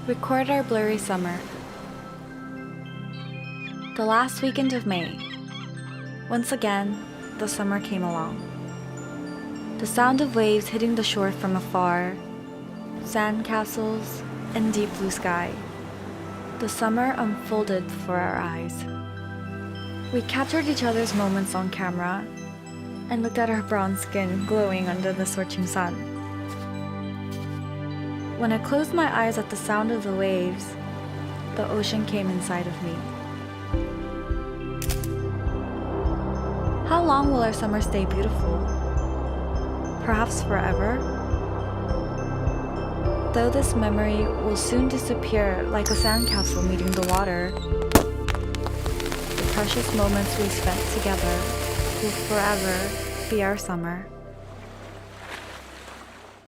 Record our blurry summer. The last weekend of May. Once again, the summer came along. The sound of waves hitting the shore from afar, sand castles, and deep blue sky. The summer unfolded before our eyes. We captured each other's moments on camera and looked at our bronze skin glowing under the scorching sun. When I closed my eyes at the sound of the waves, the ocean came inside of me. How long will our summer stay beautiful? Perhaps forever? Though this memory will soon disappear like a sandcastle meeting the water, the precious moments we spent together will forever be our summer.